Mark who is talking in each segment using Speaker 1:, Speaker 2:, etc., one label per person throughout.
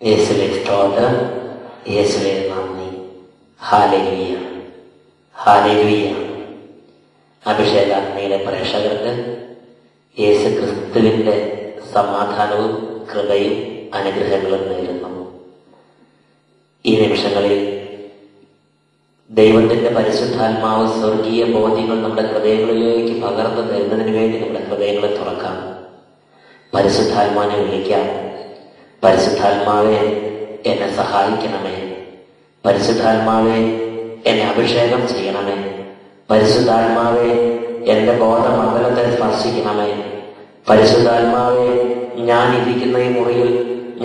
Speaker 1: യേശുവേ സ്തോത്രം, യേശുവേ നന്ദി. Hallelujah, hallelujah. അഭിഷേകാഗ്നിയിലെ പ്രേക്ഷകർക്ക് യേശു ക്രിസ്തുവിന്റെ സമാധാനവും കൃപയും അനുഗ്രഹങ്ങളും നേരുന്നു. ഈ നിമിഷങ്ങളിൽ ദൈവത്തിന്റെ പരിശുദ്ധാത്മാവ് സ്വർഗീയ ബോധ്യങ്ങൾ നമ്മുടെ ഹൃദയങ്ങളിലേക്ക് പകർന്നു തരുന്നതിന് വേണ്ടി നമ്മുടെ ഹൃദയങ്ങളെ തുറക്കാം. പരിശുദ്ധാത്മാവിനെ വിളിക്കാം. പരിശുദ്ധാത്മാവെ, എന്നെ സഹായിക്കണമേ. പരിശുദ്ധാത്മാവെ, എന്നെ അഭിഷേകം ചെയ്യണമേ. പരിശുദ്ധാത്മാവെ, എന്റെ ബോധമണ്ഡലത്തെ സ്പർശിക്കണമേ. പരിശുദ്ധാത്മാവെ, ഞാൻ ഇരിക്കുന്ന ഈ മുറിയിൽ,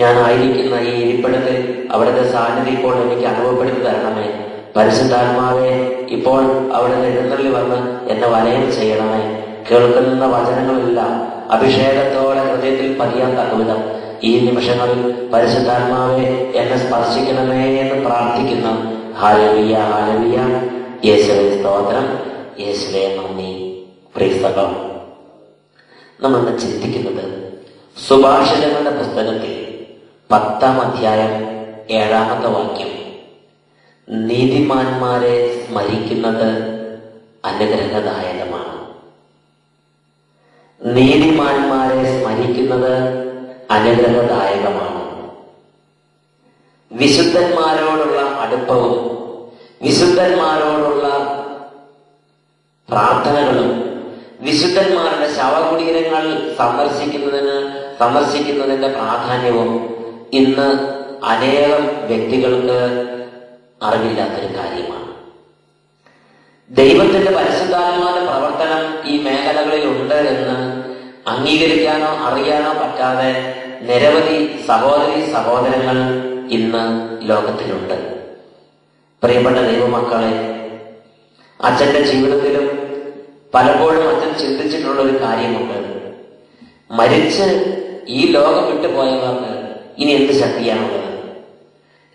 Speaker 1: ഞാൻ ആയിരിക്കുന്ന ഈ ഇരിപ്പിടത്തിൽ അവിടുത്തെ സാന്നിധ്യം ഇപ്പോൾ എനിക്ക് അനുഭവപ്പെടുത്തി തരണമേ. പരിശുദ്ധാത്മാവെ, ഇപ്പോൾ അവിടുന്ന് എഴുന്നള്ളി വന്ന് എന്നെ വലയം ചെയ്യണമേ. കേൾക്കുന്ന വചനങ്ങളെല്ലാം അഭിഷേകത്തോടെ ഹൃദയത്തിൽ പതിയാൻ തക്കവിധം ഈ നിമിഷങ്ങളിൽ പരിശുദ്ധാത്മാവെ, എന്നെ സ്പർശിക്കണമേ എന്ന് പ്രാർത്ഥിക്കുന്നു. Hallelujah, hallelujah. യേശുവേ സ്തോത്രം, യേശുവേ നന്ദി. Price the Lord. നമ്മൾ ചിന്തിക്കുന്നത് സുഭാഷിതങ്ങളുടെ പുസ്തകത്തിൽ 10-ാം അധ്യായം 7-ാമത്തെ വാക്യം, നീതിമാന്മാരെ സ്മരിക്കുന്നത് അനുഗ്രഹദായകമാണ്. നീതിമാന്മാരെ സ്മരിക്കുന്നത് അനുഗ്രഹദായകമാണ്. വിശുദ്ധന്മാരോടുള്ള അടുപ്പവും വിശുദ്ധന്മാരോടുള്ള പ്രാർത്ഥനകളും വിശുദ്ധന്മാരുടെ ശവകുടീരങ്ങൾ സന്ദർശിക്കുന്നതിന്റെ പ്രാധാന്യവും ഇന്ന് അനേകം വ്യക്തികൾക്ക് അറിവില്ലാത്തൊരു കാര്യമാണ്. ദൈവത്തിന്റെ പരിശുദ്ധാത്മാവിന്റെ പ്രവർത്തനം ഈ മേഖലകളിൽ ഉണ്ട് എന്ന് അംഗീകരിക്കാനോ അറിയാനോ പറ്റാതെ നിരവധി സഹോദരങ്ങൾ ഇന്ന് ലോകത്തിലുണ്ട്. പ്രിയപ്പെട്ട ദൈവമക്കളെ, അച്ഛന്റെ ജീവിതത്തിലും പലപ്പോഴും അച്ഛൻ ചിന്തിച്ചിട്ടുള്ള ഒരു കാര്യമുണ്ട്. മരിച്ച് ഈ ലോകം വിട്ടുപോയവർക്ക് ഇനി എന്ത് ശക്തിയാണുള്ളത്?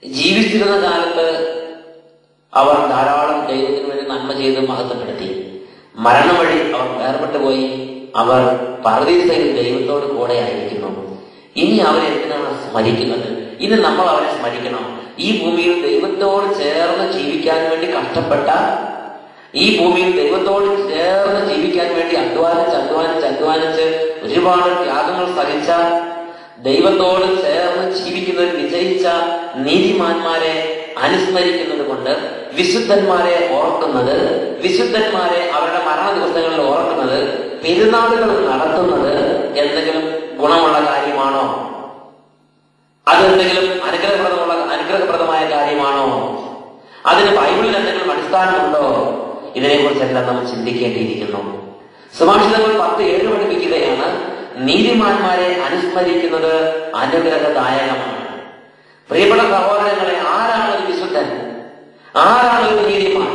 Speaker 1: ജീവിച്ചിരുന്ന കാലത്ത് അവർ ധാരാളം ദൈവത്തിന് വേണ്ടി നന്മ ചെയ്ത് മഹത്വപ്പെടുത്തി. മരണം വഴി അവർ വേർപെട്ടു പോയി. അവർ പർദീസയിൽ ദൈവത്തോട് കൂടെ ആയിരിക്കുന്നു. ഇനി അവരെന്തിനാണ് സ്മരിക്കുന്നത്? ഇനി നമ്മൾ അവരെ സ്മരിക്കണം. ഈ ഭൂമിയിൽ ദൈവത്തോട് ചേർന്ന് ജീവിക്കാൻ വേണ്ടി കഷ്ടപ്പെട്ട, ഈ ഭൂമിയിൽ ദൈവത്തോട് ചേർന്ന് ജീവിക്കാൻ വേണ്ടി അധ്വാനിച്ച് ഒരുപാട് ത്യാഗങ്ങൾ സഹിച്ച, ദൈവത്തോട് ചേർന്ന് ജീവിക്കുന്നതിൽ വിജയിച്ച നീതിമാന്മാരെ അനുസ്മരിക്കുന്നത് കൊണ്ട്, വിശുദ്ധന്മാരെ ഓർക്കുന്നത്, വിശുദ്ധന്മാരെ അവരുടെ മരണ ദിവസങ്ങളിൽ ഓർക്കുന്നത്, പെരുന്നാളുകൾ നടത്തുന്നത് എന്തെങ്കിലും ഗുണമുള്ള കാര്യമാണോ? അതെന്തെങ്കിലും അനുഗ്രഹപ്രദമായ കാര്യമാണോ? അതിന് ബൈബിളിൽ എന്തെങ്കിലും അടിസ്ഥാനമുണ്ടോ? ഇതിനെക്കുറിച്ചെല്ലാം നമ്മൾ ചിന്തിക്കേണ്ടിയിരിക്കുന്നു. സുഭാഷിതങ്ങൾ 10:7 പഠിപ്പിക്കുകയാണ്, നീതിമാന്മാരെ അനുസ്മരിക്കുന്നത് അനുഗ്രഹദായകമാണ്. പ്രിയപ്പെട്ട സഹോദരങ്ങളെ, ആരാണ് ഒരു വിശുദ്ധൻ? ആരാണ് ഒരു നീതിമാൻ?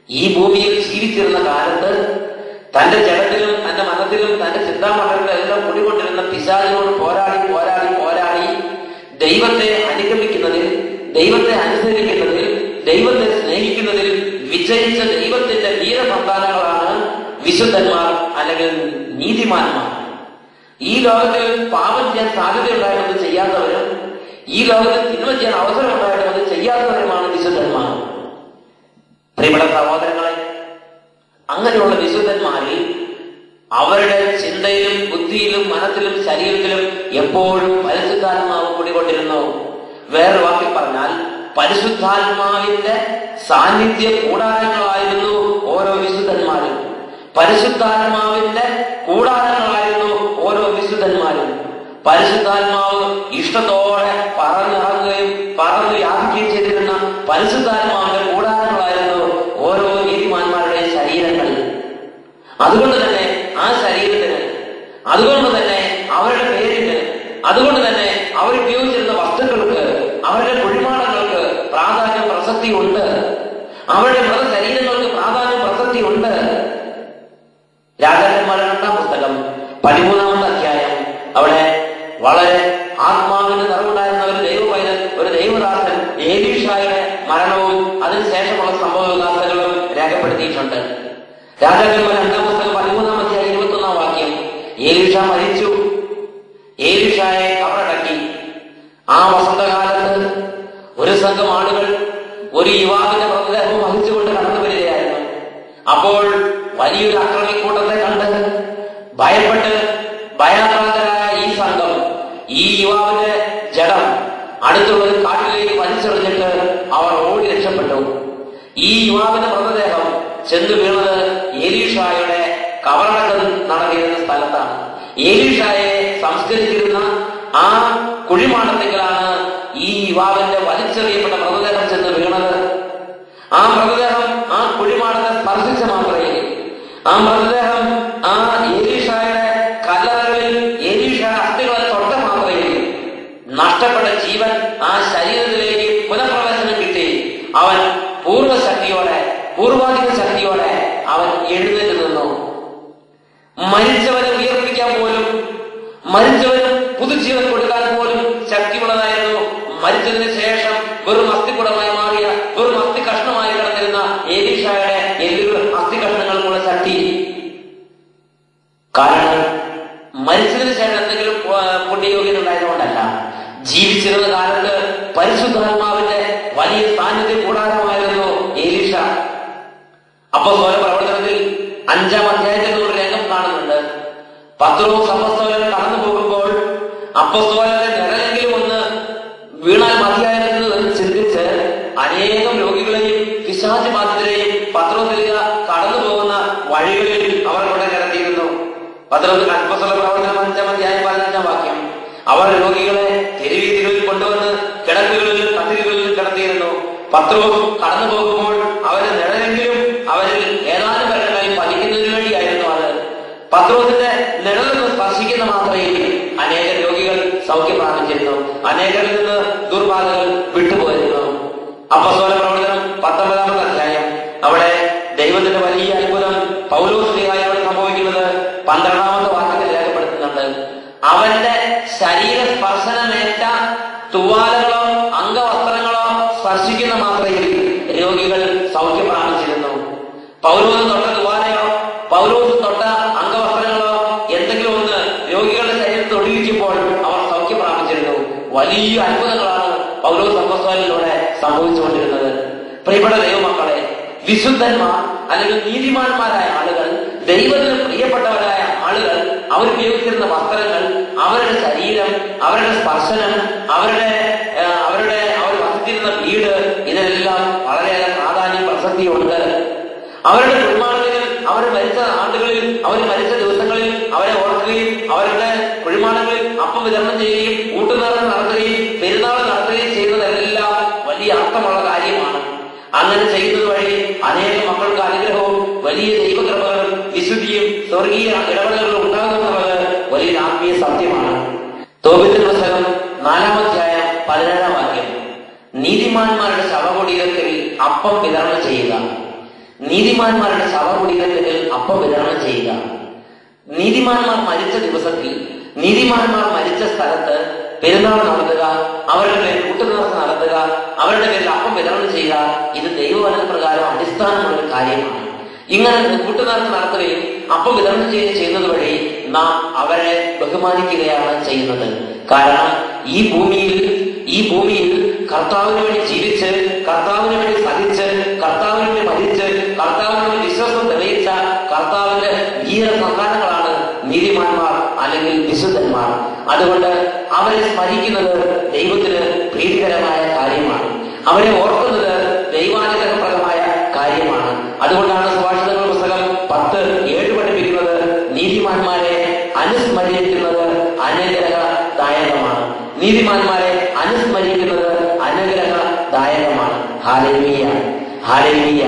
Speaker 1: ഈ ഭൂമിയിൽ ജീവിച്ചിരുന്ന കാലത്ത് തന്റെ ജഡത്തിലും തന്റെ മനത്തിലും തന്റെ ചിന്താമണ്ഡലത്തിലും എല്ലാം കുടികൊണ്ടിരുന്ന പിശാചിനോട് പോരാടി ദൈവത്തെ അനുഗമിക്കുന്നതിൽ, ദൈവത്തെ അനുസരിക്കുന്നതിൽ, ദൈവത്തെ സ്നേഹിക്കുന്നതിൽ വിജയിച്ച ദൈവത്തിന്റെ വീരസന്താനങ്ങളാണ് വിശുദ്ധന്മാർ അല്ലെങ്കിൽ നീതിമാന്മാർ. ഈ ലോകത്തിൽ പാപം ചെയ്യാൻ സാധ്യതയുണ്ടായിട്ടും അത് ചെയ്യാത്തവരും, ഈ ലോകത്തിൽ തിന്മ ചെയ്യാൻ അവസരം ഉണ്ടായിട്ടും അത് ചെയ്യാത്തവരുമാണ് വിശുദ്ധന്മാർ. പ്രിയപ്പെട്ട സഹോദരങ്ങളെ, അങ്ങനെയുള്ള വിശുദ്ധന്മാരിൽ അവരുടെ ചിന്തയിലും ബുദ്ധിയിലും മനസ്സിലും ശരീരത്തിലും എപ്പോഴും പരിശുദ്ധാത്മാവ് കൂടിക്കൊണ്ടിരുന്നു. വേറെ വാക്കിൽ പറഞ്ഞാൽ പരിശുദ്ധാത്മാവിന്റെ സാന്നിധ്യ കൂടാരങ്ങളായിരുന്നു ഓരോ വിശുദ്ധന്മാരും. പരിശുദ്ധാത്മാവിന്റെ കൂടാരങ്ങളായിരുന്നു ഓരോ വിശുദ്ധന്മാരും. പരിശുദ്ധാത്മാവ് ഇഷ്ടത്തോടെ പറന്നിറങ്ങുകയും പറന്ന് വ്യാപിക്കുകയും ചെയ്തിരുന്ന പരിശുദ്ധാത്മാവിന്റെ കൂടാരങ്ങളായിരുന്നു ഓരോ നീതിമാന്മാരുടെയും ശരീരങ്ങൾ. അതുകൊണ്ട് തന്നെ ആ ശരീരത്തിന്, അതുകൊണ്ട് തന്നെ അവരുടെ പേരിന്, അതുകൊണ്ട് തന്നെ അവരുപയോഗിച്ചിരുന്ന വസ്തുക്കൾക്ക്, അവരുടെ കുഴിമാടങ്ങൾക്ക് പ്രാധാന്യം പ്രസക്തി ഉണ്ട്. അവരുടെ മൃതശരീരങ്ങൾക്ക് പ്രാധാന്യം പ്രസക്തി ഉണ്ട്. രാജാക്കന്മാരുടെ 2-ാം പുസ്തകം 13-ാമത്തെ അധ്യായം, അവിടെ വളരെ ആത്മാവിന് നിറവുണ്ടായിരുന്ന ഒരു ദൈവദാസൻ ഏലീഷായുടെ മരണവും അതിനുശേഷമുള്ള സംഭവ വികാസങ്ങളും രേഖപ്പെടുത്തിയിട്ടുണ്ട്. രാജാക്കന്മാരുടെ 2-ാം പുസ്തകം 13-ാം അധ്യായം 21-ാം വാക്യം, ഏലീഷ മരിച്ചു. ഏലീഷായെ കബറടക്കി. ആ വസന്ത സംഘം ആളുകൾ ഒരു യുവാവിന്റെ മൃതദേഹം വഹിച്ചുകൊണ്ട് കടന്നു വരികയായിരുന്നു. അപ്പോൾ വലിയൊരു അക്രമിക്കൂട്ടത്തെ കണ്ട് ഭയപ്പെട്ട് ഭയാക്രാന്തരായ ഈ സംഘം ഈ യുവാവിന്റെ ജഡം അടുത്തുള്ള ഒരു കാട്ടിലേക്ക് വലിച്ചെറിഞ്ഞിട്ട് അവർ ഓടി രക്ഷപ്പെട്ടു. ഈ യുവാവിന്റെ മൃതദേഹം ചെന്ന് വീണത് ഏലീഷായുടെ കബറടക്കം നടന്നിരുന്ന സ്ഥലത്താണ്. ഏലീഷായെ സംസ്കരിച്ചിരുന്ന ആ കുഴിമാടത്തിലാണ് ഈ യുവാവിന്റെ വലിച്ചെറിയപ്പെട്ട മൃതദേഹം ചെന്ന് വീണത്. ആ മൃതദേഹം ആ കുഴിമാടത്തെ സ്പർശിച്ച മാത്രമേ, ആ മൃതദേഹം ആ ഏലീഷായുടെ കല്ലറകളിൽ ഏലീഷായുടെ അസ്ഥികളെ തൊട്ട മാത്രമേ നഷ്ടപ്പെട്ട ജീവൻ ആ ശരീരത്തിലേക്ക് പുനഃപ്രവേശനം കിട്ടി. അവൻ പൂർവ്വശക്തിയോടെ, പൂർവാധിക ശക്തിയോടെ അവൻ എഴുന്നേറ്റ് നിന്നു. മരിച്ചവനെ ഉയർപ്പിക്കാൻ പോലും, മരിച്ചവന് പുതുജീവൻ കൊടുക്കാൻ പോലും ശക്തിയുള്ളതായിരുന്നു മരിച്ചതിന് ശേഷം വെറും അസ്ഥികുടമായി മാറിയ, വെറും അസ്ഥി കഷ്ണമായി കിടന്നിരുന്ന ഏലീഷായുടെ എല്ലുകൾ അസ്ഥി കഷ്ണങ്ങൾക്കുള്ള ശക്തി. കാരണം മരിച്ചതിന് ശേഷം എന്തെങ്കിലും പുണ്യയോഗ്യത ഉണ്ടായതുകൊണ്ടല്ല, ജീവിച്ചിരുന്ന കാലത്ത് പരിശുദ്ധാത്മാവിന്റെ വലിയ സാന്നിധ്യം കൂടാരമായിരുന്നു ഏലീഷ. അപ്പോസ്തല പ്രവർത്തനത്തിൽ 5-ാം അധ്യായത്തിൽ ഒരു രംഗം കാണുന്നുണ്ട്. പത്രോസ് അപ്പോസ്തലൻ കടന്നു പോകുമ്പോൾ അപ്പോസ്തലന്റെ നിഴലെങ്കിലും ഒന്ന് വീണാൽ മതിയായിരുന്നു എന്ന് ചിന്തിച്ച് അനേകം രോഗികളെയും പിശാച് ബാധിതരെയും പത്രോസിലിക കടന്നു പോകുന്ന വഴികളിൽ അവർ കൊണ്ട് കിടത്തിയിരുന്നു. പത്രോസ് അപ്പോസ്തല പ്രവർത്തനം 5-ാം അധ്യായം 15-ാം വാക്യം. അവർ രോഗികളെ തെരുവീതികളിൽ കൊണ്ടുവന്ന് കിടക്കുകളിലും കട്ടിലുകളിലും കിടത്തിയിരുന്നു. പത്രോസ് കടന്നു പോകുമ്പോൾ അവരുടെ നിഴലെങ്കിലും അവരിൽ ഏതാനും പേരുടെ പതിക്കുന്നതിന് വേണ്ടിയായിരുന്നു അത്. പത്രോസിന്റെ നിഴലൊന്ന് സ്പർശിക്കുന്ന മാത്രമേ അനേക രോഗികൾ സൗഖ്യം പ്രാപിച്ചിരുന്നു. അനേകരിൽ നിന്ന് ദുർബാധകൾ വിട്ടുപോയിരുന്നു. അപ്പോസ്തല പ്രവർത്തനം 19-ാമത്തെ അധ്യായം. അവിടെ ദൈവത്തിന്റെ വലിയ അത്ഭുതം പൗലോസ് ശ്ലീഹായോട് സംഭവിക്കുന്നത് 12-ാമത്തെ വാക്യത്തിൽ രേഖപ്പെടുത്തുന്നുണ്ട്. അവന്റെ ശരീര സ്പർശനമേറ്റ തുവാലകളോ അംഗവസ്ത്രങ്ങളോ സ്പർശിക്കുന്ന മാത്രയിൽ രോഗികൾ സൗഖ്യം പ്രാപിച്ചിരുന്നു. പൗലോസ് തൊട്ട തുവാലയോ പൗലോസ് തൊട്ട അംഗവസ്ത്രങ്ങളോ എന്തെങ്കിലും ഒന്ന് രോഗികളുടെ ശരീരത്തിൽ ഒഴിയിക്കുമ്പോൾ അവർ സൗഖ്യം പ്രാപിച്ചിരുന്നു. വലിയ അത്ഭുതങ്ങളാണ് പൗലോസ് അപ്പോസ്തലനിലൂടെ സംഭവിച്ചുകൊണ്ടിരുന്നത്. പ്രിയപ്പെട്ട ദൈവമക്കളെ, വിശുദ്ധന്മാർ അല്ലെങ്കിൽ നീതിമാന്മാരായ ആളുകൾ, ദൈവത്തിന് പ്രിയപ്പെട്ടവരായ ആളുകൾ അവരുപയോഗിച്ചിരുന്ന വസ്ത്രങ്ങൾ, അവരുടെ ശരീരം, അവരുടെ സ്പർശനം, അവർ വസിച്ചിരുന്ന വീട്, ഇതിനെല്ലാം വളരെയേറെ പ്രാധാന്യം പ്രസക്തിയുണ്ട്. അവരുടെ കുഴിമാടങ്ങളിൽ, അവർ മരിച്ച ആണ്ടുകളിൽ, അവർ മരിച്ച ദിവസങ്ങളിൽ അവരെ ഓർക്കുകയും അവരുടെ കുഴിമാടങ്ങളിൽ അപ്പം വിതരണം ചെയ്യുകയും കൂട്ടുനേർച്ച നടത്തുകയും പെരുന്നാൾ നടത്തുകയും ചെയ്യുന്നതെല്ലാം വലിയ അർത്ഥമുള്ള കാര്യമാണ്. അങ്ങനെ ചെയ്യുന്നത് വഴി അനേക മക്കൾക്ക് അനുഗ്രഹവും വലിയ ദൈവകൃപകളും വിശുദ്ധിയും സ്വർഗീയ ഇടപെടലുകളും ഉണ്ടാകുന്നത് വലിയൊരു ആത്മീയ സത്യമാണ്. തോബിത്തിന്റെ പുസ്തകം 4-ാം അധ്യായം 17-ാം വാക്യം. നീതിമാന്മാരുടെ ശവകുടീരത്തിൽ അപ്പം വിതരണം ചെയ്യുക. നീതിമാന്മാരുടെ ശവകുടീരത്തിൽ അപ്പം വിതരണം ചെയ്യുക. നീതിമാന്മാർ മരിച്ച ദിവസത്തിൽ, നീതിമാന്മാർ മരിച്ച സ്ഥലത്ത് പെരുന്നാൾ നടത്തുക, അവരുടെ പേരിൽ കൂട്ടുനേർച്ച നടത്തുക, അവരുടെ പേരിൽ അപ്പം വിതരണം ചെയ്യുക. ഇത് ദൈവവചന പ്രകാരം അടിസ്ഥാനമുള്ള ഒരു കാര്യമാണ്. ഇങ്ങനെ കൂട്ടുനേർച്ച നടത്തുകയും അപ്പം വിതരണം ചെയ്യുന്നത് വഴി നാം അവരെ ബഹുമാനിക്കുകയാണ് ചെയ്യുന്നത്. കാരണം ഈ ഭൂമിയിൽ കർത്താവിന് വേണ്ടി ജീവിച്ച്, കർത്താവിന് വേണ്ടി സഹിച്ച്, കർത്താവിന് വേണ്ടി മരിച്ച്, കർത്താവിന് വേണ്ടി വിശ്വാസം തെളിയിച്ച കർത്താവിന്റെ വീര സന്താനങ്ങളാണ് നീതിമാന്മാർ അല്ലെങ്കിൽ വിശുദ്ധന്മാർ. അതുകൊണ്ട് അവരെ സ്മരിക്കുന്നത് ദൈവത്തിന് പ്രീതികരമായ കാര്യമാണ്. അവരെ ഓർക്കുന്നത് ദൈവാനുഗ്രഹപ്രദമായ കാര്യമാണ്. അതുകൊണ്ടാണ് സുഭാഷിതങ്ങളുടെ പുസ്തകം 10:7 പഠിപ്പിക്കുന്നത്, നീതിമാന്മാരെ അനുസ്മരിക്കുന്നത് അനുഗ്രഹദായകമാണ്. നീതിമാന്മാരെ അനുസ്മരിക്കുന്നത് അനുഗ്രഹദായകമാണ്. Hallelujah, hallelujah.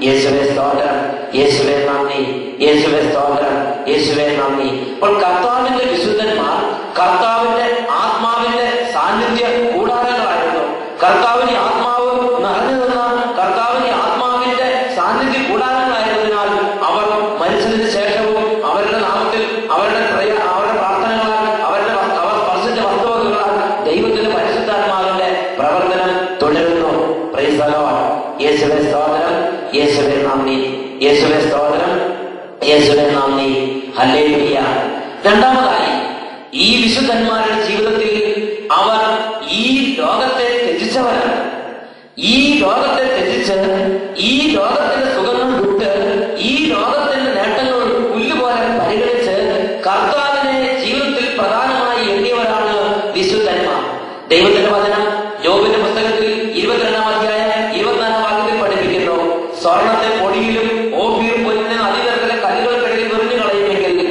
Speaker 1: യേശുവേ സ്തോത്രം, യേശുവേ നന്ദി, യേശുവേ സ്തോത്രം, യേശുവേ നന്ദി. അപ്പോൾ കർത്താവിന്റെ വിശുദ്ധന്മാർ കർത്താവിന്റെ ആത്മാവിന്റെ സാന്നിധ്യ കൂടാരങ്ങളായിരുന്നു. കർത്താവിന്റെ ആത്മാവ് നിറഞ്ഞു നിന്ന കർത്താവിന്റെ ആത്മാവിന്റെ സാന്നിധ്യ കൂടാരങ്ങളായിരുന്നതിനാൽ അവർ മരിച്ചതിന് ശേഷവും അവരുടെ നാമത്തിൽ, അവരുടെ പ്രാർത്ഥനകളാൽ, അവർ സ്പർശിച്ച വസ്തുവകളാൽ ദൈവത്തിന്റെ പരിശുദ്ധാത്മാവിന്റെ പ്രവർത്തനം തുടരുന്നു. Price the Lord. യേശുവേ സ്തോത്രം, യേശുവേ നന്ദി, യേശുവേ സ്തോത്രം, യേശുവേ നന്ദി. ഹല്ലേലൂയ. രണ്ടാമതായി, ഈ വിശുദ്ധന്മാരുടെ ജീവിതത്തിൽ അവർ ഈ ലോകത്തെ ത്യജിച്ചവരാണ്. ദൈവത്തിന്റെ വചനം യോബിന്റെ പുസ്തകത്തിൽ 22-ാം അധ്യായം 24-ാം വാക്യത്തിൽ പഠിപ്പിക്കുന്നു, സ്വർണത്തെ പൊടിയിലും ഓഫീർ പൊന്നിന് അതിതരത്തിലെ കല്ലുകൾക്കിടയിൽ എറിഞ്ഞു കളയുമെങ്കിൽ,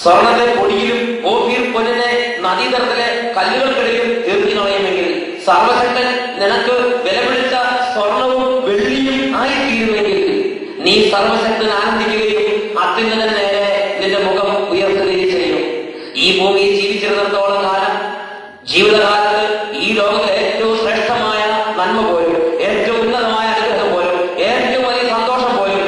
Speaker 1: സ്വർണത്തെ പൊടിയിലും ഓഫീർ പൊന്നിനെ നദീതരത്തിലെ കല്ലുകൾക്കിടയിൽ എറിഞ്ഞു കളയുമെങ്കിൽ, സർവശക്തൻ നിനക്ക് വിലപിടിച്ച സ്വർണവും വെള്ളിയും ആയിത്തീരുമെങ്കിൽ നീ സർവശക്തൻ ആനന്ദിക്കുകയും അത്യുന്നതൻ നേരെ നിന്റെ മുഖം ഉയർത്തുകയും ചെയ്യും. ഈ ഭൂമിയിൽ ജീവിച്ചിരുന്നിടത്തോളം കാലം, ജീവിതകാലത്ത് ഈ ലോകത്തിലെ ഏറ്റവും ശ്രേഷ്ഠമായ നന്മ പോലും, ഏറ്റവും ഉന്നതമായ അനുഗ്രഹം പോലും, ഏറ്റവും വലിയ സന്തോഷം പോലും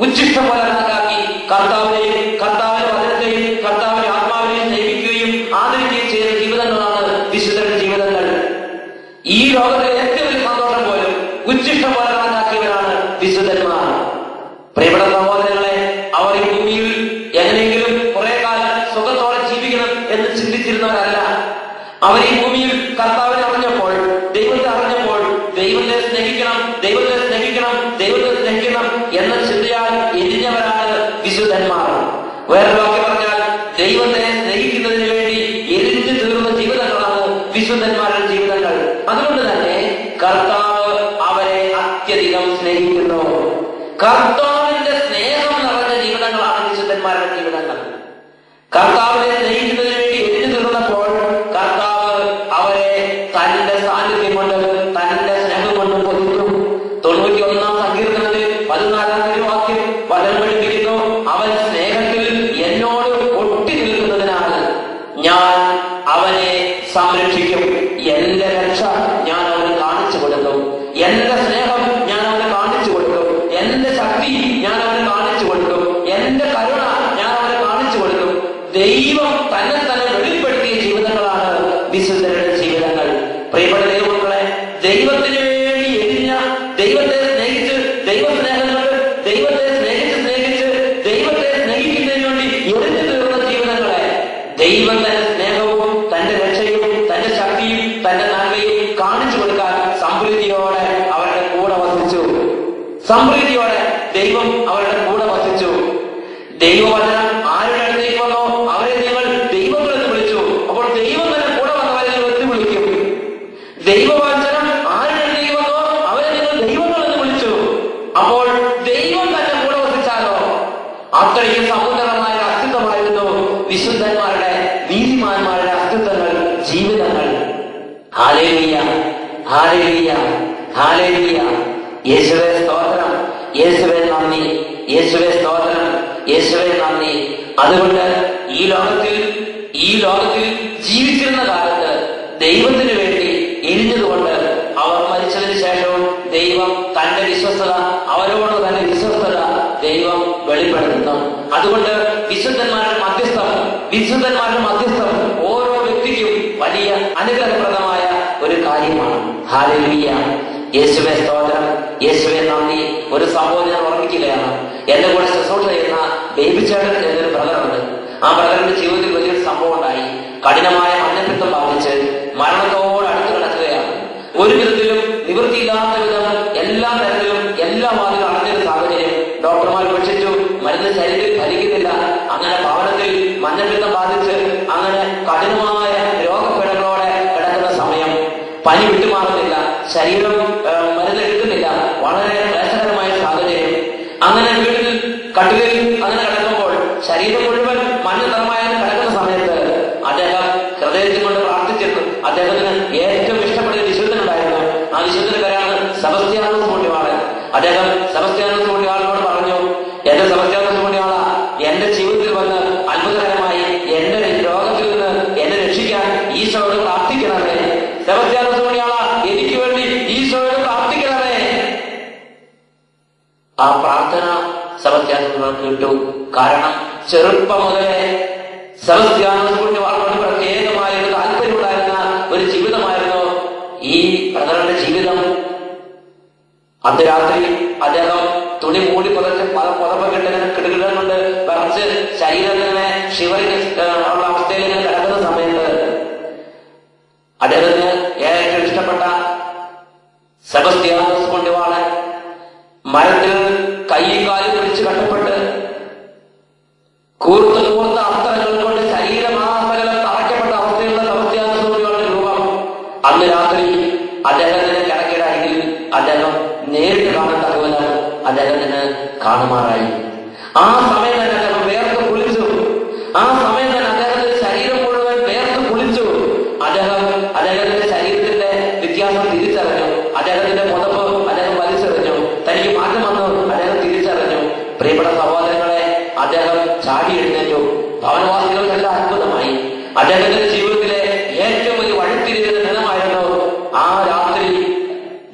Speaker 1: ഉച്ഛിഷ്ടം പോലെ കണക്കാക്കി കർത്താവിനെയും കർത്താവിന്റെ വചനത്തെയും കർത്താവിന്റെ ആത്മാവിനെയും സ്നേഹിക്കുകയും ആദരിക്കുകയും ചെയ്യുന്ന ജീവിതങ്ങളാണ് വിശുദ്ധരുടെ ജീവിതങ്ങൾ. ഈ ലോകത്തിലെ ഏറ്റവും വലിയ സന്തോഷം പോലും ഉച്ഛിഷ്ടം പോലെ കണക്കാക്കിയവരാണ് വിശുദ്ധന്മാർ. പ്രിയപ്പെട്ട സഹോദരങ്ങളെ, അവർ ഈ ഭൂമിയിൽ എങ്ങനെയെങ്കിലും കുറെ കാലം സുഖത്തോടെ ജീവിക്കണം എന്ന് ചിന്തിച്ചിരുന്നവരല്ല. അവർ ഈ ഭൂമിയിൽ കർത്താവിനെ അറിഞ്ഞപ്പോൾ, ദൈവത്തെ അറിഞ്ഞപ്പോൾ, ദൈവത്തെ സ്നേഹിക്കണം, ദൈവത്തെ സ്നേഹിക്കണം, ദൈവത്തെ സ്നേഹിക്കണം എന്ന ചിന്തയാൽ എരിഞ്ഞവരാണ് വിശുദ്ധന്മാർ. വേറെ വാക്യം പറഞ്ഞാൽ ദൈവത്തെ സ്നേഹിക്കുന്നതിന് വേണ്ടി എരിഞ്ഞു തീർന്ന ജീവിതങ്ങളാണ് വിശുദ്ധന്മാരുടെ ജീവിതങ്ങൾ. അതുകൊണ്ട് തന്നെ കർത്താവ് അവരെ അത്യധികം സ്നേഹിക്കുന്നു. കർത്താവിന്റെ സ്നേഹം നിറഞ്ഞ ജീവിതങ്ങളാണ് വിശുദ്ധന്മാരുടെ ജീവിതങ്ങൾ. കർത്താവിനെ സ്നേഹിക്കുന്നതിന് വേണ്ടി എരിഞ്ഞു തീർന്നപ്പോൾ കർത്താവ് അവരെ തന്റെ സാന്നിധ്യം കൊണ്ട്, തന്റെ സ്നേഹം കൊണ്ട് പൊതിഞ്ഞു. 91-ാം സങ്കീർത്തനത്തിൽ 14-ാം വാക്യം വചനം പഠിപ്പിക്കുന്നു, അവൻ സ്നേഹത്തിൽ എന്നോട് ഒട്ടി നിൽക്കുന്നതിനാണ് ഞാൻ അവനെ സംരക്ഷിക്കും. എന്റെ രക്ഷ ഞാൻ അവന് കാണിച്ചു കൊടുക്കും, എന്റെ സ്നേഹം ഞാൻ അവന് കാണിച്ചു കൊടുക്കും, എന്റെ ശക്തി ഞാൻ അവന് കാണിച്ചു കൊടുക്കും, എന്റെ കരുണ ഞാൻ അവന് കാണിച്ചു കൊടുക്കും. ദൈവം തന്നെ തന്നെ വെളിപ്പെടുത്തിയ ജീവിതങ്ങളാണ് വിശുദ്ധരുടെ ജീവിതങ്ങൾ. പ്രിയപ്പെട്ട ദൈവമക്കളെ, ദൈവത്തിന് വേണ്ടി എരിഞ്ഞ, ദൈവത്തെ സ്നേഹിച്ച്, ദൈവസ്നേഹം കൊണ്ട് ദൈവത്തെ സ്നേഹിച്ച് ദൈവത്തെ സ്നേഹിക്കുന്നതിന് വേണ്ടി എരിഞ്ഞു തീർന്ന ജീവിതങ്ങളെ ദൈവം തന്റെ സ്നേഹവും തന്റെ രക്ഷയും തന്റെ ശക്തിയും തന്റെ നന്മയും കാണിച്ചു കൊടുക്കാൻ സമൃദ്ധിയോടെ അവരുടെ കൂടെ വസിച്ചു. സമൃദ്ധിയോടെ ദൈവം അവരുടെ കൂടെ വസിച്ചു. ദൈവവചനം ആരുടെ അടുത്തേക്ക് വന്നോ അവരെ നിങ്ങൾ ദൈവങ്ങളെന്ന് വിളിച്ചു. അപ്പോൾ ദൈവം തന്നെ കൂടെ വന്നവരെ എന്ന് വിളിക്കും. ദൈവവചനം ആരുടെ അടുത്തേക്ക് വന്നോ അവരെ നിങ്ങൾ ദൈവങ്ങളെന്ന് വിളിച്ചു. അപ്പോൾ ദൈവം തന്നെ കൂടെ വസിച്ചാലോ? അത്രയും സമുന്നതമായ അസ്തിത്വമായിരുന്നു വിശുദ്ധന്മാരുടെ, നീതിമാന്മാരുടെ അസ്തിത്വങ്ങൾ, ജീവിതങ്ങൾ. Hallelujah, hallelujah, hallelujah. യേശുവേ സ്തോത്രം, യേശുവേ നന്ദി, യേശുവേ സ്തോത്രം, യേശുവേ നന്ദി. അതുകൊണ്ട് ഈ ലോകത്തിൽ ജീവിച്ചിരുന്ന കാലത്ത് ദൈവത്തിന് വേണ്ടി എരിഞ്ഞതുകൊണ്ട് അവർ മരിച്ചതിന് ശേഷവും ദൈവം തന്റെ വിശ്വസ്തത, അവരോട് തന്റെ വിശ്വസ്തത ദൈവം വെളിപ്പെടുത്തുന്നു. അതുകൊണ്ട് വിശുദ്ധന്മാരുടെ മധ്യസ്ഥം ഓരോ വ്യക്തിക്കും വലിയ അനുഗ്രഹപ്രദമായ ഒരു കാര്യമാണ്. ഹല്ലേലൂയ, യേശുവേ സ്തോത്രം, യേശുവേ നന്ദി. ഒരു സംഭവം ഞാൻ ഓർമ്മിക്കുകയാണ്. എന്റെ കൂടെ ശുശ്രൂഷ ചെയ്യുന്ന ബേബിച്ചേട്ടൻ എന്നൊരു ബ്രദറുണ്ട്. ആ ബ്രദറിന്റെ ജീവിതത്തിൽ വലിയൊരു സംഭവം ഉണ്ടായി. കഠിനമായ മഞ്ഞപ്പിത്തം ബാധിച്ച് മരണത്തോട് അടുത്ത് കിടക്കുകയാണ്. ഒരു വിധത്തിലും നിവൃത്തിയില്ലാത്ത വിധം എല്ലാ തരത്തിലും എല്ലാ വാതിലും അടഞ്ഞൊരു സാഹചര്യം. ഡോക്ടർമാർ ഉപേക്ഷിച്ചു, മരുന്ന് ശരീരത്തിൽ ഫലിക്കുന്നില്ല. അങ്ങനെ ഭവനത്തിൽ മഞ്ഞപ്പിത്തം ബാധിച്ച് അങ്ങനെ കഠിനമായ രോഗപീഠങ്ങളോടെ കിടക്കുന്ന സമയം, പനി വിട്ടുമാറുന്നില്ല, ശരീരം മരുന്ന് എടുക്കുന്നില്ല, വളരെ ക്ലേശകരമായ സാഹചര്യം. അങ്ങനെ വീട്ടിൽ കട്ടിലിൽ അങ്ങനെ കിടക്കുമ്പോൾ ശരീരം മുഴുവൻ മഞ്ഞ നിറമായ കിടക്കുന്ന സമയത്ത് അദ്ദേഹം ഹൃദയത്തിൽ കൊണ്ട് പ്രാർത്ഥിച്ചിരുന്നു. അദ്ദേഹത്തിന് ഏറ്റവും ഇഷ്ടപ്പെട്ട വിശുദ്ധനുണ്ടായിരുന്നു. ആ വിശുദ്ധന്റെ പേരാണ് സെബസ്ത്യാനോസ് പുണ്യവാളൻ. അദ്ദേഹം സെബസ്ത്യാനോസ് പുണ്യവാളനോട് പറഞ്ഞു, എന്റെ സെബസ്ത്യാനോസ് പുണ്യവാള, എന്റെ ജീവിതത്തിൽ വന്ന് അത്ഭുതകരമായി എന്റെ രോഗത്തിൽ നിന്ന് എന്നെ രക്ഷിക്കാൻ ഈശോയോട് പ്രാർത്ഥിക്കണമേ. സെബസ്ത്യാനോസ് പുണ്യവാള, എനിക്ക് വേണ്ടി ഈശോയോട് പ്രാർത്ഥിക്കണമേ. ആ പ്രാർത്ഥന സെബസ്ത്യാനോസ് കേട്ടു. കാരണം ചെറുപ്പം മുതലേ സെബസ്ത്യാനോസ് പുണ്യവാളനോട് പ്രത്യേകമായ ഒരു താല്പര്യമുണ്ടായിരുന്ന ഒരു ജീവിതമായിരുന്നു ഈ ബ്രദറിന്റെ ജീവിതം. അന്ന് രാത്രി അദ്ദേഹം തുണി മൂടി പുതച്ച് പുതപ്പ് കിടകിടം കൊണ്ട് വിറച്ച് ശരീരത്തിനെ ഷിവറിന് ഉള്ള അവസ്ഥയിൽ ഇങ്ങനെ കിടക്കുന്ന സമയത്ത് അദ്ദേഹത്തിന് ഏറ്റവും ഇഷ്ടപ്പെട്ട സെബസ്ത്യാനോസ് പുണ്യവാളൻ മരത്തിൽ കൈയും കാലും പിടിച്ച് കട്ടപ്പെട്ട് കൂർത്ത അസ്ത്രങ്ങൾ കൊണ്ട് ശരീരമാസകലം തറയ്ക്കപ്പെട്ട അവസ്ഥയുള്ള സെബസ്ത്യാനോസ് പുണ്യവാളന്റെ രൂപം അന്ന് രാത്രി അദ്ദേഹത്തിന്റെ കിടക്കയുടെ അരികിൽ അദ്ദേഹം നേരിട്ട് കാണാൻ തക്കവെന്ന് അദ്ദേഹത്തിന് കാണുമാറായി. ആ സമയം തന്നെ അദ്ദേഹം വേർത്ത് കുളിച്ചു. ആ സമയം തന്നെ അദ്ദേഹത്തിന്റെ ശരീരം മുഴുവൻ വേർത്ത് കുളിച്ചു. അദ്ദേഹത്തിന്റെ ശരീരത്തിന്റെ വ്യത്യാസം തിരിച്ചറിഞ്ഞു. അദ്ദേഹത്തിന്റെ പുതപ്പ് അദ്ദേഹം വലിച്ചെറിഞ്ഞു. തനിക്ക് മാറ്റം വന്നു അദ്ദേഹം തിരിച്ചറിഞ്ഞു. പ്രിയപ്പെട്ട സഹോദരങ്ങളെ, അദ്ദേഹം ചാടി എഴുന്നേറ്റു. ഭവനവാസികൾക്കെല്ലാം അത്ഭുതമായി. അദ്ദേഹത്തിന്റെ ജീവിതത്തിലെ ഏറ്റവും വലിയ വഴിത്തിരിയുന്ന ദിനമായിരുന്നു ആ രാത്രി.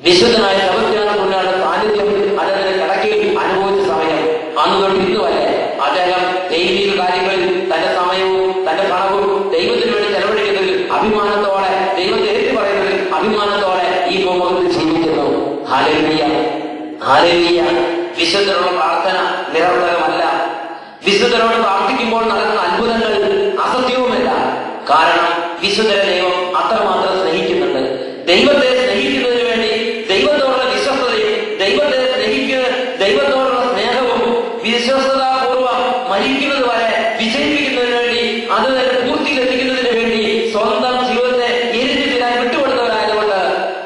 Speaker 1: വിശുദ്ധനായ സെബസ്ത്യാനോസിന്റെ സാന്നിധ്യം അദ്ദേഹത്തിന്റെ കിടക്കയിൽ അനുഭവിച്ച സമയം. അന്ന് തൊട്ട് ഇന്ന് വരെ അദ്ദേഹം ദൈവിക കാര്യങ്ങളിൽ തന്റെ സമയവും തന്റെ പണവും ദൈവത്തിന് വേണ്ടി ചെലവഴിക്കുന്നതിൽ അഭിമാനത്തോടെ, ദൈവത്തെ ഏറ്റു പറയുന്നതിൽ അഭിമാനത്തോടെ ഈ ഭൂമുഖത്ത് ജീവിക്കുന്നു. Hallelujah, hallelujah. വിശുദ്ധരോട് പ്രാർത്ഥന നിരർത്ഥകമല്ല. വിശുദ്ധരോട് പ്രാർത്ഥിക്കുമ്പോൾ നടക്കുന്ന അത്ഭുതങ്ങൾ അസത്യവുമല്ല. കാരണം വിശുദ്ധരെ ദൈവം അത്രമാത്രം സ്നേഹിക്കുന്നുണ്ട്. ദൈവത്തെ സ്നേഹിക്കുന്നതിന് വേണ്ടി ദൈവത്തോടുള്ള വിശ്വസ്തതയും ദൈവത്തോടുള്ള സ്നേഹവും വിശ്വസ്തതാപൂർവ്വം മരിക്കുന്നത് വരെ വിജയിപ്പിക്കുന്നതിന് വേണ്ടി, അത് തന്നെ പൂർത്തീകരിക്കുന്നതിന് വേണ്ടി സ്വന്തം ജീവിതത്തെ എരിഞ്ഞിട്ടിരാൻ വിട്ടുകൊടുത്തവരായതുകൊണ്ട്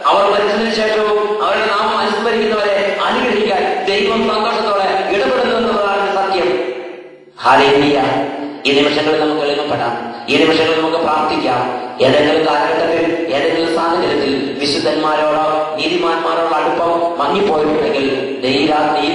Speaker 1: അവർ മരിച്ചതിന് ശേഷവും അവരുടെ നാമം അനുസ്മരിക്കുന്നവരെ അനുഗ്രഹിക്കാൻ ദൈവം സന്തോഷത്തോടെ ഇടപെടുന്നുവെന്നുള്ളതാണ് സത്യം. ഹല്ലേലൂയ. ഈ നിമിഷങ്ങളിൽ നമുക്ക് എളിമപ്പെടാം. ഈ നിമിഷങ്ങളിൽ നമുക്ക് പ്രാർത്ഥിക്കാം. ഏതെങ്കിലും കാലഘട്ടത്തിൽ, ഏതെങ്കിലും സാഹചര്യത്തിൽ വിശുദ്ധന്മാരോടോ നീതിമാന്മാരോടോ അടുപ്പം മങ്ങിപ്പോയിട്ടുണ്ടെങ്കിൽ ഈ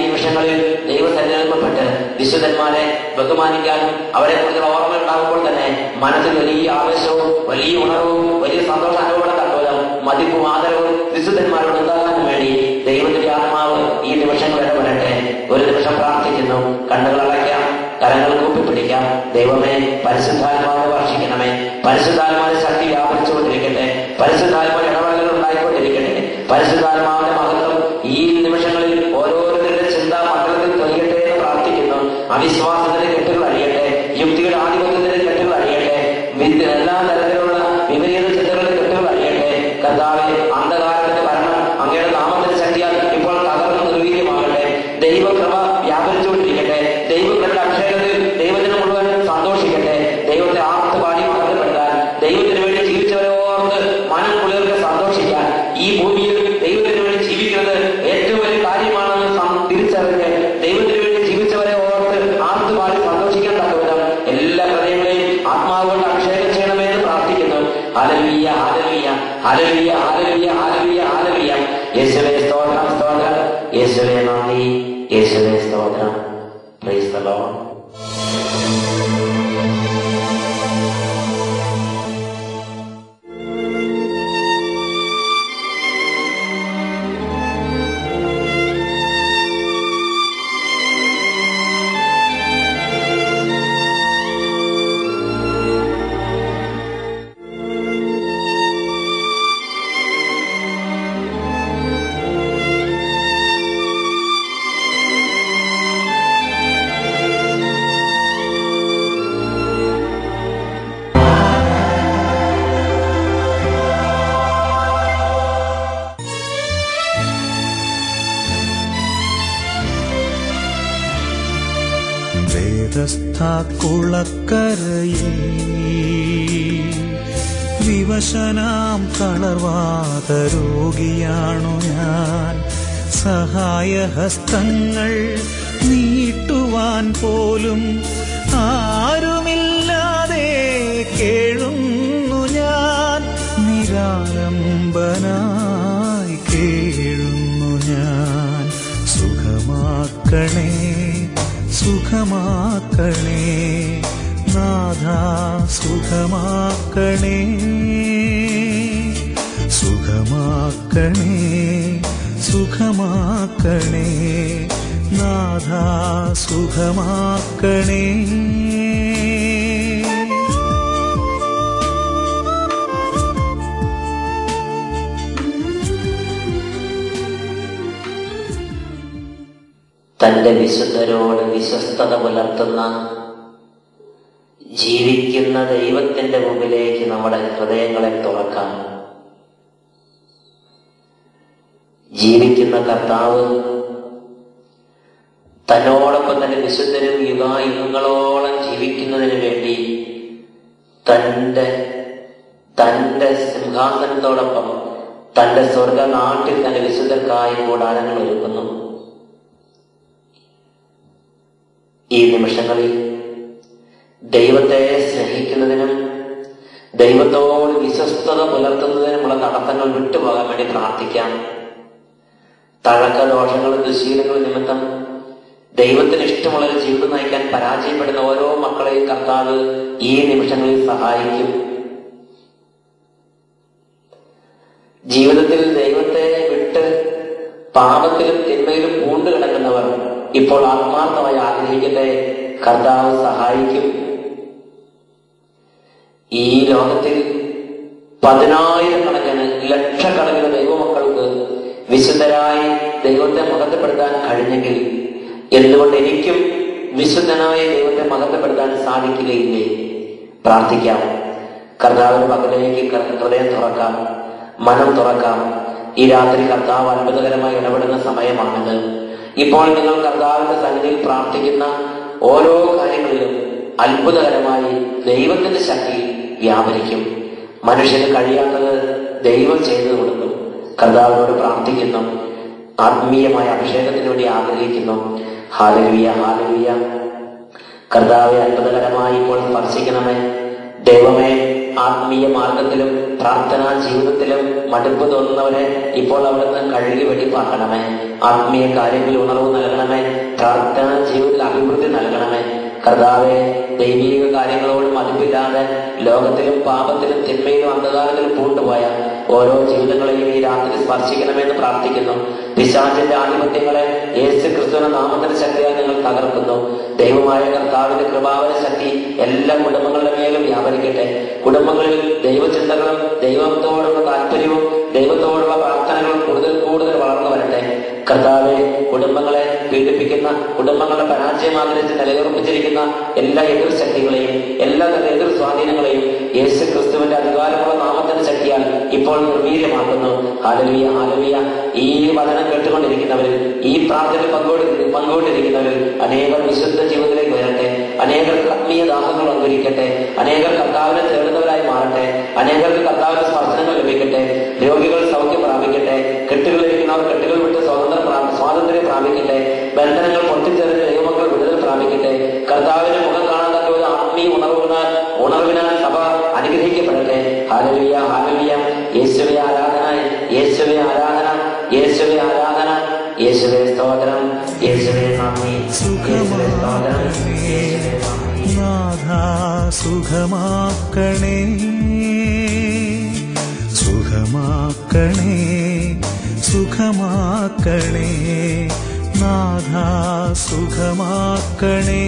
Speaker 1: നിമിഷങ്ങളിൽ ദൈവസന്നിധിയിൽപ്പെട്ട് വിശുദ്ധന്മാരെ ബഹുമാനിക്കാനും അവരെ കുറിച്ചുള്ള ഓർമ്മ ഉണ്ടാകുമ്പോൾ തന്നെ മനസ്സിൽ വലിയ ആവേശവും വലിയ ഉണർവും വലിയ സന്തോഷ അനുഭവം കണ്ടുവരാം. മതിപ്പും ആദരവും വിശുദ്ധന്മാരോട് ഉണ്ടാകാനും വേണ്ടി ദൈവത്തിന്റെ ആത്മാവ് ഈ നിമിഷങ്ങൾ ഇടപെടട്ടെ. ഒരു നിമിഷം പ്രാർത്ഥിക്കുന്നു. കണ്ണുകൾ അടയ്ക്കാം, കരങ്ങൾ കൂപ്പിപ്പിടിക്കാം. ദൈവമേ, പരിശുദ്ധാത്മാവിനെ വർഷിക്കണമേ. പരിശുദ്ധാത്മാവിന്റെ ശക്തി വ്യാപരിച്ചുകൊണ്ടിരിക്കട്ടെ. പരിശുദ്ധാത്മാവിന്റെ ഇടപെടലുകൾ ഉണ്ടായിക്കൊണ്ടിരിക്കട്ടെ. പരിശുദ്ധാത്മാവിന്റെ മഹത്വം ഈ നിമിഷങ്ങളിൽ ഓരോരുത്തരുടെ ചിന്താ മണ്ഡലത്തിൽ തെളിയട്ടെ എന്ന് പ്രാർത്ഥിക്കുന്നു. അവിശ്വാസത്തിന്റെ കെട്ടുകൾ അഴിയട്ടെ. യുക്തിയുടെ ആധിപത്യത്തിന്റെ കെട്ടുകൾ അഴിയട്ടെ. എല്ലാ തരത്തിലുള്ള വിപരീത ചിന്തകളുടെ കെട്ടുകൾ അഴിയട്ടെ. കർത്താവേ, അന്ധകാരത്തിന്റെ ഭരണം അങ്ങയുടെ നാമത്തിന്റെ ശക്തിയാൽ ഇപ്പോൾ തകർന്ന് നിർവീര്യമാകട്ടെ. ദൈവകൃപ വ്യാപരിച്ചുകൊണ്ടിരിക്കട്ടെ. ദൈവങ്ങളുടെ അഭിഷേകത്തിൽ ദൈവത്തിന് മുഴുവൻ സന്തോഷിക്കട്ടെ. ദൈവത്തെ ആർത്ത് പാടി മഹത്വപ്പെടുത്താൻ, ദൈവത്തിന് വേണ്ടി ജീവിച്ചവരെ ഓർത്ത് മനം കുളിർക്ക് സന്തോഷിക്കാൻ, ഈ ഭൂമിയിൽ ദൈവത്തിന് വേണ്ടി ജീവിക്കുന്നത് ഏറ്റവും വലിയ കാര്യമാണെന്ന് തിരിച്ചറിഞ്ഞ് ദൈവത്തിന് വേണ്ടി ജീവിച്ചവരെ ഓർത്ത് ആർത്ത് പാടി സന്തോഷിക്കാൻ തക്കവിധം എല്ലാ ഹൃദയങ്ങളെയും ആത്മാവ് കൊണ്ട് അഭിഷേകം ചെയ്യണമെന്ന് പ്രാർത്ഥിക്കുന്നു. Hallelujah, hallelujah, hallelujah, hallelujah, hallelujah, hallelujah. യേശുവേ സ്തോത്രം, സ്തോത്രം. യേശുവേ നന്ദി, യേശുവേ സ്തോത്രം. Praise the Lord.
Speaker 2: കുളക്കരയിൽ വിവശനാം തളർവാദ രോഗിയാണു ഞാൻ. സഹായഹസ്തങ്ങൾ നീട്ടുവാൻ പോലും ആരുമില്ലാതെ കേഴുന്നു ഞാൻ. നിരാലംബനായി കേഴുന്നു ഞാൻ. സുഖമാക്കണേ, സുഖമാക്കണേ നാഥാ, സുഖമാക്കണേ, സുഖമാക്കണേ, സുഖമാക്കണേ നാഥാ, സുഖമാക്കണേ.
Speaker 1: തന്റെ വിശുദ്ധരോട് വിശ്വസ്തത പുലർത്തുന്ന ജീവിക്കുന്ന ദൈവത്തിന്റെ മുമ്പിലേക്ക് നമ്മുടെ ഹൃദയങ്ങളെ തുറക്കാം. ജീവിക്കുന്ന കർത്താവ് തന്നോടൊപ്പം തന്നെ വിശുദ്ധരും യുഗായുഗങ്ങളോളം ജീവിക്കുന്നതിന് വേണ്ടി തന്റെ തന്റെ സിംഹാസനത്തോടൊപ്പം തന്റെ സ്വർഗനാട്ടിൽ തന്റെ വിശുദ്ധർക്കായി കൂടാരങ്ങൾ ഒരുക്കുന്നു. ഈ നിമിഷങ്ങളിൽ ദൈവത്തെ സ്നേഹിക്കുന്നതിനും ദൈവത്തോട് വിശ്വസ്തത പുലർത്തുന്നതിനുമുള്ള തടസ്സങ്ങൾ വിട്ടുപോകാൻ വേണ്ടി പ്രാർത്ഥിക്കാം. തഴക്ക ദോഷങ്ങളും ദുശീലങ്ങളും നിമിത്തം ദൈവത്തിന് ഇഷ്ടമുള്ളൊരു ജീവിതം നയിക്കാൻ പരാജയപ്പെടുന്ന ഓരോ മക്കളെയും കർത്താവ് ഈ നിമിഷങ്ങളിൽ സഹായിക്കും. ജീവിതത്തിൽ ദൈവത്തെ വിട്ട് പാപത്തിലും തിന്മയിലും പൂണ്ടു കിടക്കുന്നവർ ഇപ്പോൾ ആത്മാർത്ഥമായി ആഗ്രഹിക്കട്ടെ, കർത്താവ് സഹായിക്കും. ഈ ലോകത്തിൽ 10,000-കണക്കിന് ലക്ഷക്കണക്കിന് ദൈവമക്കൾക്ക് വിശുദ്ധരായി ദൈവത്തെ മഹത്വപ്പെടുത്താൻ കഴിഞ്ഞെങ്കിൽ എന്തുകൊണ്ട് എനിക്കും വിശുദ്ധനായ ദൈവത്തെ മഹത്വപ്പെടുത്താൻ സാധിക്കുകയില്ലേ? പ്രാർത്ഥിക്കാം. കർത്താവിന്റെ പക്കലേക്ക് ഹൃദയം തുറക്കാം, മനം തുറക്കാം. ഈ രാത്രി കർത്താവ് അത്ഭുതകരമായി ഇടപെടുന്ന സമയമാണിത്. ഇപ്പോൾ നിങ്ങൾ കർത്താവിന്റെ സന്നിധിയിൽ പ്രാർത്ഥിക്കുന്ന ഓരോ കാര്യങ്ങളിലും അത്ഭുതകരമായി ദൈവത്തിന്റെ ശക്തി വ്യാപരിക്കും. മനുഷ്യന് കഴിയാത്തത് ദൈവം ചെയ്തു കൊടുക്കും. കർത്താവിനോട് പ്രാർത്ഥിക്കുന്നു, ആത്മീയമായ അഭിഷേകത്തിന് വേണ്ടി ആഗ്രഹിക്കുന്നു. Hallelujah, hallelujah. കർത്താവെ അത്ഭുതകരമായി ഇപ്പോൾ സ്പർശിക്കണമേ. ദൈവമേ, ആത്മീയ മാർഗത്തിലും പ്രാർത്ഥനാ ജീവിതത്തിലും മടുപ്പ് തോന്നുന്നവരെ ഇപ്പോൾ അവിടുന്ന് കഴുകി വെടിപ്പാക്കണമേ. ആത്മീയ കാര്യങ്ങളിൽ ഉണർവ് നൽകണമേ. പ്രാർത്ഥനാ ജീവിതത്തിൽ അഭിവൃദ്ധി നൽകണമേ. കർത്താവെ, ദൈവിക കാര്യങ്ങളോട് മതിപ്പില്ലാതെ ലോകത്തിലും പാപത്തിലും തിന്മയിലും അന്ധകാരത്തിലും പൂണ്ടുപോയ ഓരോ ജീവിതങ്ങളെയും ഈ രാത്രി സ്പർശിക്കണമെന്ന് പ്രാർത്ഥിക്കുന്നു. പിശാചിന്റെ ആധിപത്യങ്ങളെ യേശു ക്രിസ്തുവിന്റെ നാമത്തിന്റെ ശക്തിയായി ഞങ്ങൾ തകർക്കുന്നു. ദൈവമായ കർത്താവിന്റെ കൃപാവര ശക്തി എല്ലാ കുടുംബങ്ങളുടെ മേലും വ്യാപരിക്കട്ടെ. കുടുംബങ്ങളിൽ ദൈവചിന്തകളും ദൈവത്തോടുള്ള താല്പര്യവും ദൈവത്തോടുള്ള പ്രാർത്ഥനകളും കൂടുതൽ കൂടുതൽ വളർന്നു വരട്ടെ. കർത്താവെ, കുടുംബങ്ങളെ പീഡിപ്പിക്കുന്ന, കുടുംബങ്ങളുടെ പരാജയം ആഗ്രഹിച്ച് നിലയുറപ്പിച്ചിരിക്കുന്ന എല്ലാ എതിർ ശക്തികളെയും എല്ലാ തന്നെ എതിർ സ്വാധീനങ്ങളെയും യേശു ക്രിസ്തുവിന്റെ അധികാരമുള്ള നാമത്തിന്റെ ശക്തിയാൽ ഇപ്പോൾ നിർവീര്യമാക്കുന്നു. Hallelujah, hallelujah. ഈ വചനം കേട്ടുകൊണ്ടിരിക്കുന്നവരിൽ, ഈ പ്രാർത്ഥന പങ്കുകൊണ്ടിരിക്കുന്നവരിൽ അനേകർ വിശുദ്ധ ജീവിതത്തിലേക്ക് വരട്ടെ. അനേകർക്ക് ആത്മീയ ദാഹങ്ങൾ അനുഭവിക്കട്ടെ. അനേകർ കർത്താവിനെ തേടുന്നവരായി മാറട്ടെ. അനേകർക്ക് കർത്താവിന്റെ സ്പർശനങ്ങൾ ലഭിക്കട്ടെ. രോഗികൾ സൗഖ്യം പ്രാപിക്കട്ടെ. കെട്ടുകളിലിരിക്കുന്നവർ കെട്ടുകൾ വിട്ട് സ്വാതന്ത്ര്യം പ്രാപിക്കട്ടെ. ബന്ധനങ്ങൾ പൊട്ടിച്ചെറിഞ്ഞ ദൈവമക്കൾ വിടുതൽ പ്രാപിക്കട്ടെ. കർത്താവിന്റെ മുഖം കാണാൻ തക്ക ഒരു ആത്മീയ ഉണർവിനാൽ സഭ അനുഗ്രഹിക്കപ്പെടട്ടെ. Hallelujah, hallelujah. യേശുവേ ആരാധന, യേശുവേ ആരാധന, യേശുവേ ആരാധന, യേശുവേ സ്തോത്രം, യേശുവേ നന്ദി, യേശുവേ സ്തോത്രം, യേശുവേ നന്ദി.
Speaker 2: നാഥാ സുഖമാക്കണേ, സുഖമാക്കണേ, സുഖമാക്കണേ, നാഥാ സുഖമാക്കണേ.